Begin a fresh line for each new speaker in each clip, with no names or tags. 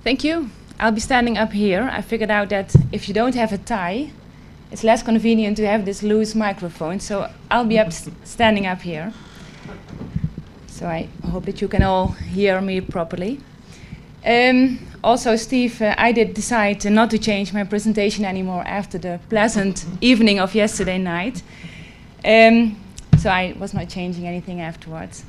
Thank you. I'll be standing up here. I figured out that if you don't have a tie, it's less convenient to have this loose microphone, so I'll be standing up here. So I hope that you can all hear me properly. Also, Steve, I did decide not to change my presentation anymore after the pleasant evening of yesterday night. So I was not changing anything afterwards.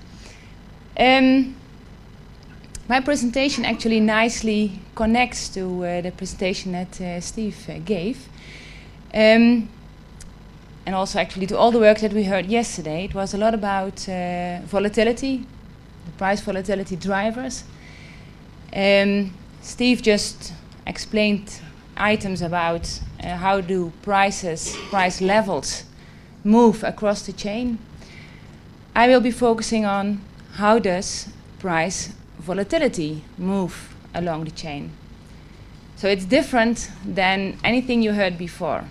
My presentation actually nicely connects to the presentation that Steve gave. And also actually to all the work that we heard yesterday. It was a lot about volatility, the price volatility drivers. Steve just explained items about how do price levels move across the chain. I will be focusing on how does price volatility move along the chain. So it's different than anything you heard before.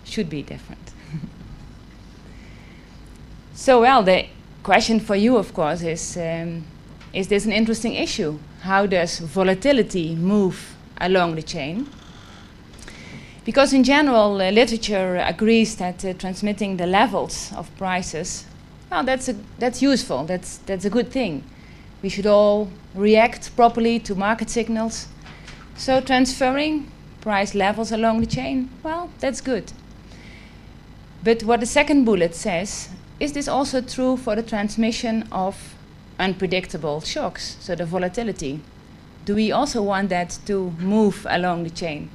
Should be different. So, well, the question for you, of course, is this an interesting issue? How does volatility move along the chain? Because in general, literature agrees that transmitting the levels of prices, well, that's useful. That's a good thing. We should all react properly to market signals. So transferring price levels along the chain, well, that's good. But what the second bullet says, is this also true for the transmission of unpredictable shocks, so the volatility? Do we also want that to move along the chain?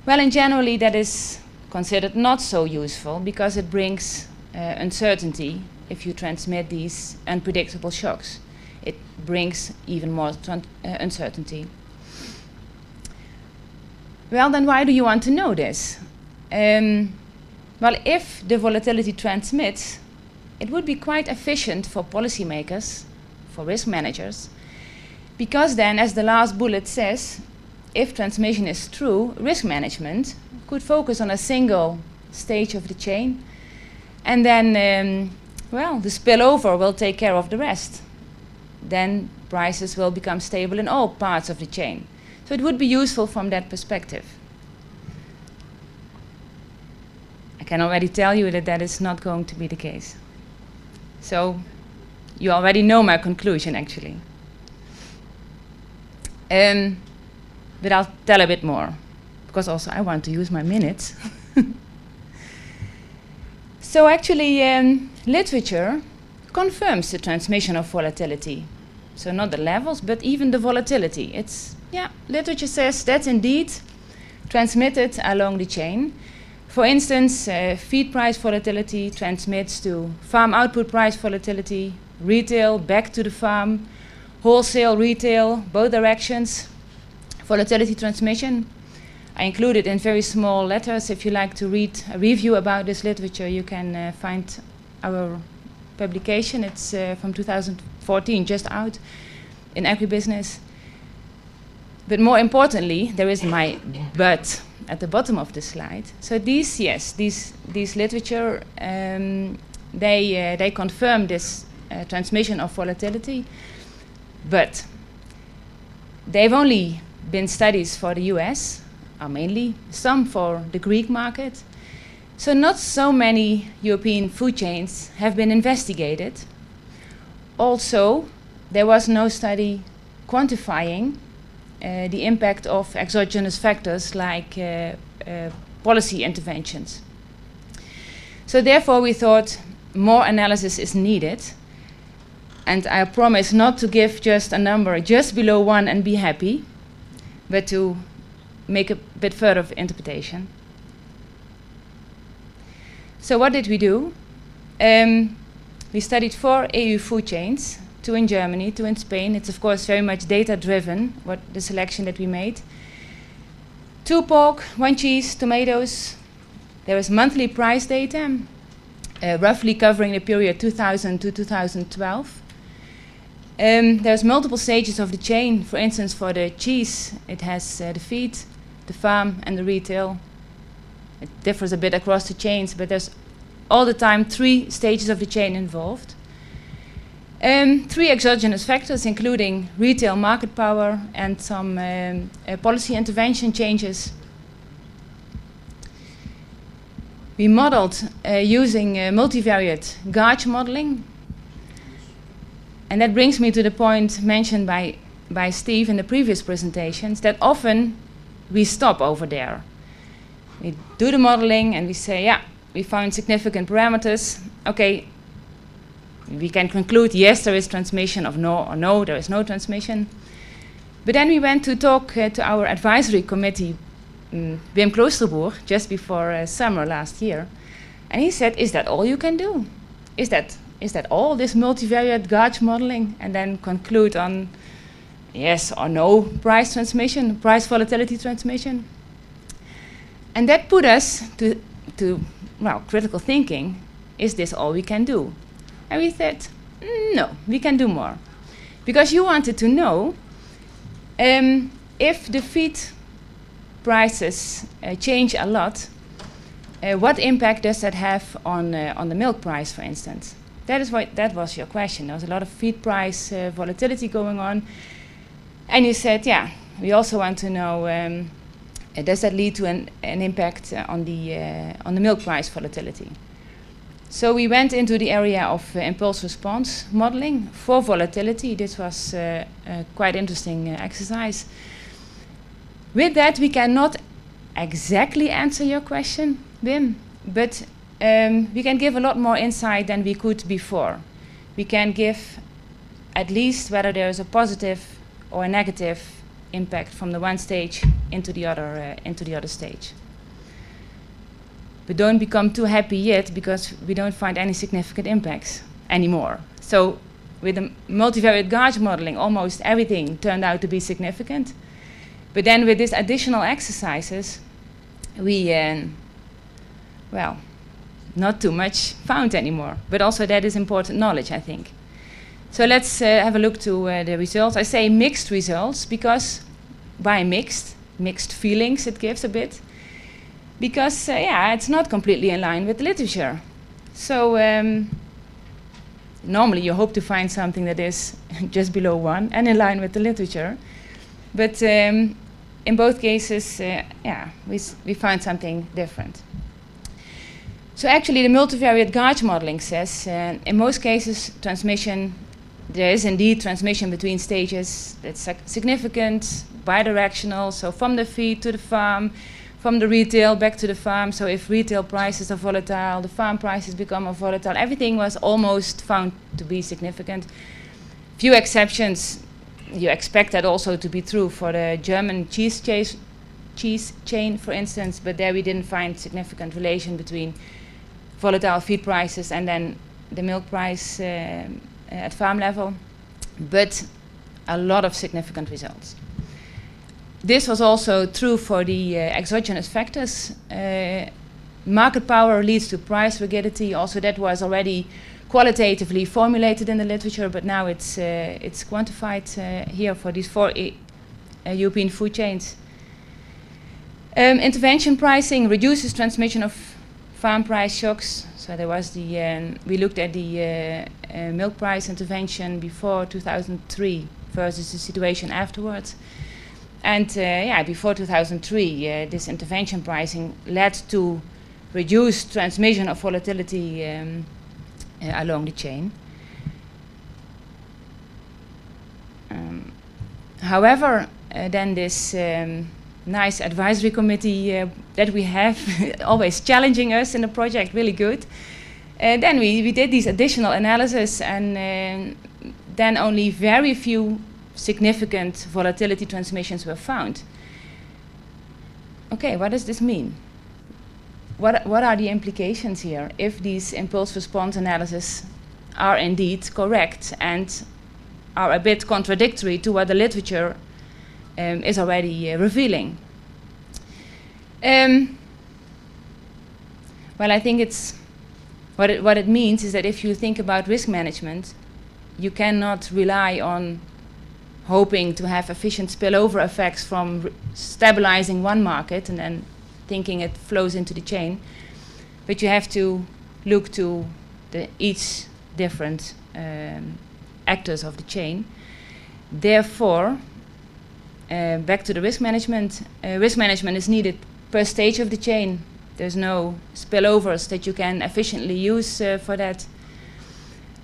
Well, in generally, that is considered not so useful because it brings uncertainty if you transmit these unpredictable shocks. It brings even more uncertainty. Well, then why do you want to know this? Well, if the volatility transmits, it would be quite efficient for policymakers, for risk managers, because then, as the last bullet says, if transmission is true, risk management could focus on a single stage of the chain, and then, well, the spillover will take care of the rest. Then prices will become stable in all parts of the chain. So it would be useful from that perspective. I can already tell you that that is not going to be the case. So you already know my conclusion, actually. But I'll tell a bit more, because also I want to use my minutes. So actually, literature confirms the transmission of volatility. So not the levels, but even the volatility. It's, yeah, literature says that's indeed transmitted along the chain. For instance, feed price volatility transmits to farm output price volatility, retail back to the farm, wholesale, retail, both directions, volatility transmission. I included in very small letters. If you like to read a review about this literature, you can find our publication. It's from 2014, just out in agribusiness. But more importantly, there is my but at the bottom of the slide. So these, yes, these literature, they confirm this transmission of volatility, but they've only been studies for the US, or mainly, some for the Greek market. So not so many European food chains have been investigated. Also, there was no study quantifying the impact of exogenous factors like policy interventions. So therefore we thought more analysis is needed, and I promise not to give just a number just below 1 and be happy, but to make a bit further of interpretation. So what did we do? We studied 4 EU food chains, 2 in Germany, 2 in Spain. It's of course very much data-driven, what the selection that we made. 2 pork, 1 cheese, tomatoes. There is monthly price data, roughly covering the period 2000 to 2012. There's multiple stages of the chain. For instance, for the cheese, it has the feed, the farm, and the retail. It differs a bit across the chains, but there's all the time 3 stages of the chain involved. 3 exogenous factors, including retail market power and some policy intervention changes. We modeled using multivariate gauge modeling. And that brings me to the point mentioned by Steve in the previous presentations, that often we stop over there. We do the modeling and we say, yeah, we found significant parameters. Okay, we can conclude, yes, there is transmission, or no, there is no transmission. But then we went to talk to our advisory committee, Wim Kloosterboer, just before summer last year. And he said, is that all you can do? Is that all, this multivariate gauge modeling? And then conclude on yes or no price transmission, price volatility transmission. And that put us to well, critical thinking. Is this all we can do? And we said, no, we can do more. Because you wanted to know if the feed prices change a lot, what impact does that have on the milk price, for instance? That was your question. There was a lot of feed price volatility going on. And you said, yeah, we also want to know, does that lead to an impact on the milk price volatility? So we went into the area of impulse response modeling for volatility. This was a quite interesting exercise. With that, we cannot exactly answer your question, Wim, but we can give a lot more insight than we could before. We can give at least whether there is a positive or a negative impact from the one stage into the other stage. But don't become too happy yet, because we don't find any significant impacts anymore. So with the multivariate gauge modeling, almost everything turned out to be significant. But then with these additional exercises, we, well, not too much found anymore. But also that is important knowledge, I think. So let's have a look to the results. I say mixed results because by mixed feelings it gives a bit. Because, yeah, it's not completely in line with the literature. So normally you hope to find something that is just below 1 and in line with the literature. But in both cases, yeah, we find something different. So actually the multivariate gauge modeling says in most cases there is indeed transmission between stages that's significant, bidirectional, so from the feed to the farm, from the retail back to the farm. So if retail prices are volatile, the farm prices become more volatile. Everything was almost found to be significant. Few exceptions. You expect that also to be true for the German cheese chain, for instance, but there we didn't find significant relation between volatile feed prices and then the milk price at farm level, but a lot of significant results. This was also true for the exogenous factors. Market power leads to price rigidity. Also, that was already qualitatively formulated in the literature, but now it's quantified here for these 4 European food chains. Intervention pricing reduces transmission of farm price shocks. So there was we looked at the milk price intervention before 2003 versus the situation afterwards. And yeah, before 2003, this intervention pricing led to reduced transmission of volatility along the chain. However, then this nice advisory committee that we have, always challenging us in the project, really good. Then we did these additional analyses, and then only very few significant volatility transmissions were found. Okay, what does this mean? What are the implications here if these impulse response analyses are indeed correct and are a bit contradictory to what the literature is already revealing? Well, I think it's what it means is that if you think about risk management, you cannot rely on hoping to have efficient spillover effects from stabilizing one market and then thinking it flows into the chain, but you have to look to each different actors of the chain. Therefore, back to the risk management. Risk management is needed per stage of the chain. There's no spillovers that you can efficiently use for that.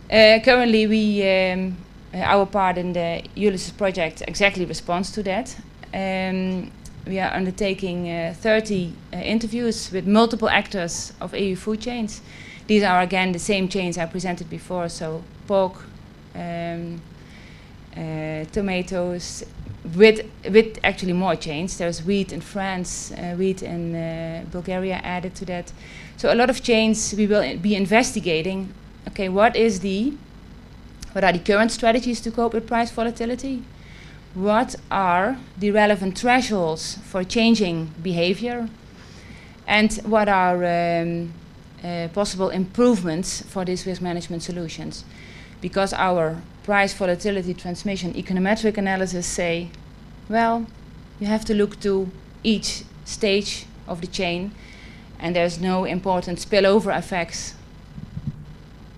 Currently, our part in the ULYSSES project exactly responds to that. We are undertaking 30 interviews with multiple actors of EU food chains. These are again the same chains I presented before, so pork, tomatoes, with actually more chains. There's wheat in France, wheat in Bulgaria added to that. So a lot of chains we will be investigating. Okay, what are the current strategies to cope with price volatility? What are the relevant thresholds for changing behavior? And what are possible improvements for these risk management solutions? Because our price volatility transmission econometric analysis say, well, you have to look to each stage of the chain, and there's no important spillover effects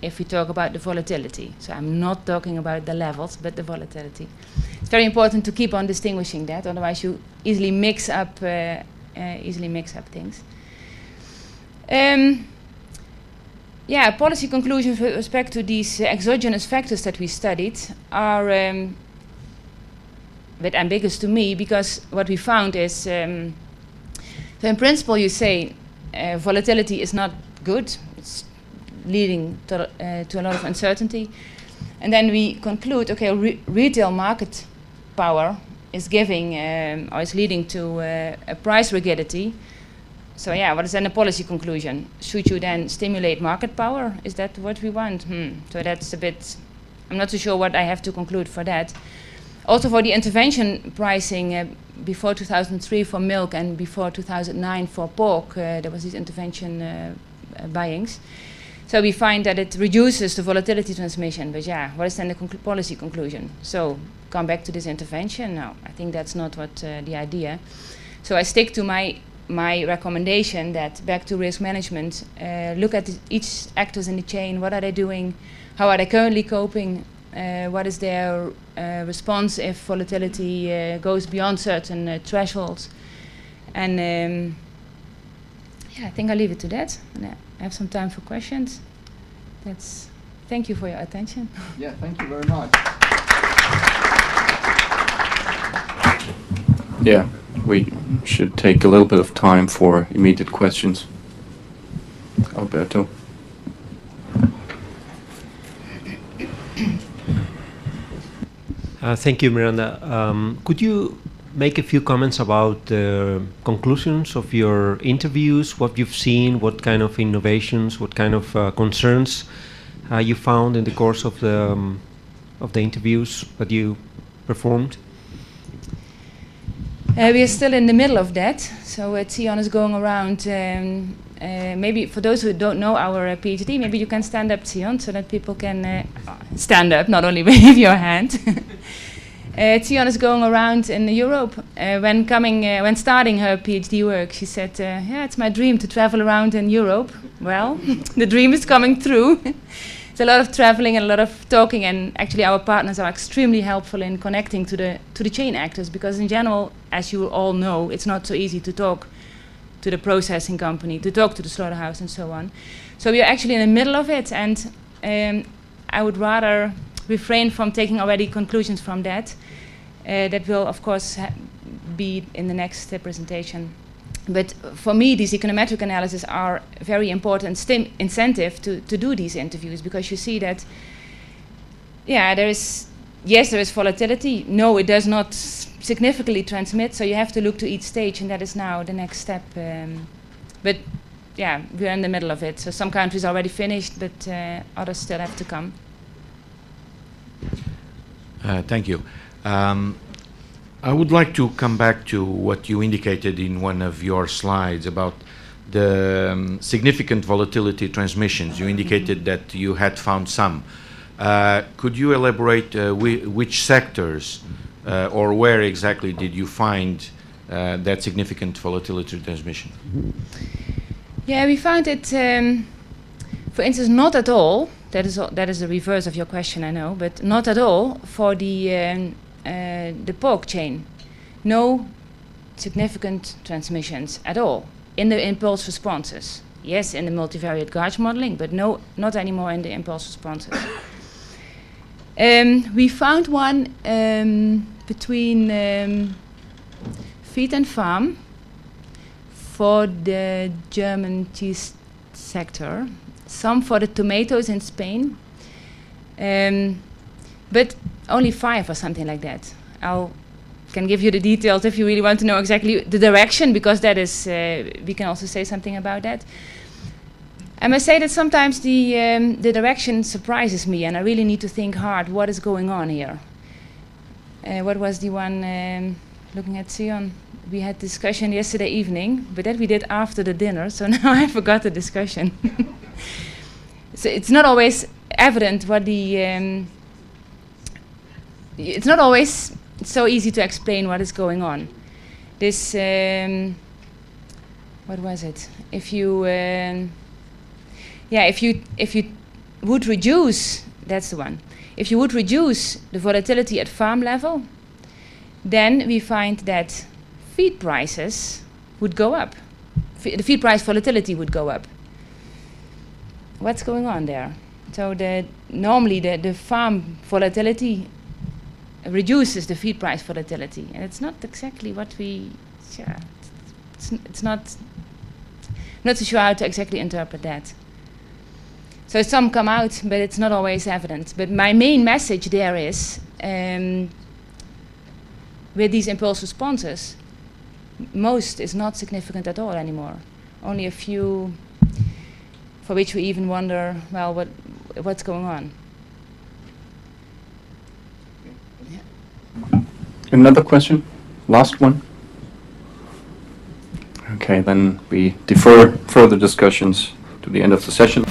if we talk about the volatility. So I'm not talking about the levels, but the volatility. It's very important to keep on distinguishing that, otherwise you easily mix up things. Yeah, policy conclusions with respect to these exogenous factors that we studied are a bit ambiguous to me, because what we found is, so in principle you say volatility is not good, it's leading to a lot of uncertainty. And then we conclude, okay, retail market power is giving, or is leading to a price rigidity. So yeah, what is then the policy conclusion? Should you then stimulate market power? Is that what we want? So that's a bit, I'm not so sure what I have to conclude for that. Also for the intervention pricing before 2003 for milk and before 2009 for pork, there was these intervention buyings. So we find that it reduces the volatility transmission, but yeah, what is then the policy conclusion? So come back to this intervention? No, I think that's not what the idea. So I stick to my recommendation that back to risk management, look at each actors in the chain, what are they doing, how are they currently coping, what is their response if volatility goes beyond certain thresholds. And yeah, I think I'll leave it to that. And I have some time for questions. Thank you for your attention.
Yeah, thank you very much.
Yeah, we should take a little bit of time for immediate questions. Alberto.
Thank you, Miranda. Could you make a few comments about the conclusions of your interviews, what you've seen, what kind of innovations, what kind of concerns you found in the course of the interviews that you performed?
We are still in the middle of that, so Tion is going around. Maybe for those who don't know our PhD, maybe you can stand up, Tion, so that people can stand up, not only wave your hand. Tion is going around in Europe. When starting her PhD work, she said, "Yeah, it's my dream to travel around in Europe." Well, the dream is coming true. It's a lot of traveling and a lot of talking, and actually our partners are extremely helpful in connecting to the chain actors, because in general, as you all know, it's not so easy to talk to the processing company, to talk to the slaughterhouse and so on. So we are actually in the middle of it, and I would rather refrain from taking already conclusions from that. That will, of course, be in the next presentation. But for me, these econometric analyses are very important incentive to do these interviews, because you see that, yeah, there is volatility. No, it does not significantly transmit, so you have to look to each stage, and that is now the next step. But yeah, we're in the middle of it. So some countries already finished, but others still have to come.
Thank you. I would like to come back to what you indicated in one of your slides about the significant volatility transmissions. You indicated that you had found some. Could you elaborate which sectors or where exactly did you find that significant volatility transmission?
Yeah, we found it, for instance, not at all That is the reverse of your question, I know, but not at all for the pork chain. No significant transmissions at all in the impulse responses. Yes, in the multivariate gauge modeling, but no, not anymore in the impulse responses. We found one between feed and farm for the German cheese sector, some for the tomatoes in Spain, but only 5 or something like that. I can give you the details if you really want to know exactly the direction, because that is, we can also say something about that. I must say that sometimes the direction surprises me, and I really need to think hard what is going on here. What was the one looking at Sion? We had discussion yesterday evening, but that we did after the dinner, so now I forgot the discussion. So it's not always evident what the... it's not always so easy to explain what is going on. This... what was it? If you... yeah, if you would reduce... That's the one. If you would reduce the volatility at farm level, then we find that feed prices would go up. The feed price volatility would go up. What's going on there? So normally the farm volatility reduces the feed price volatility, and it's not exactly what we... Yeah, it's not so sure how to exactly interpret that. So some come out, but it's not always evident. But my main message there is, with these impulse responses, most is not significant at all anymore. Only a few for which we even wonder, well, what's going on?
Another question? Last one? Okay, then we defer further discussions to the end of the session.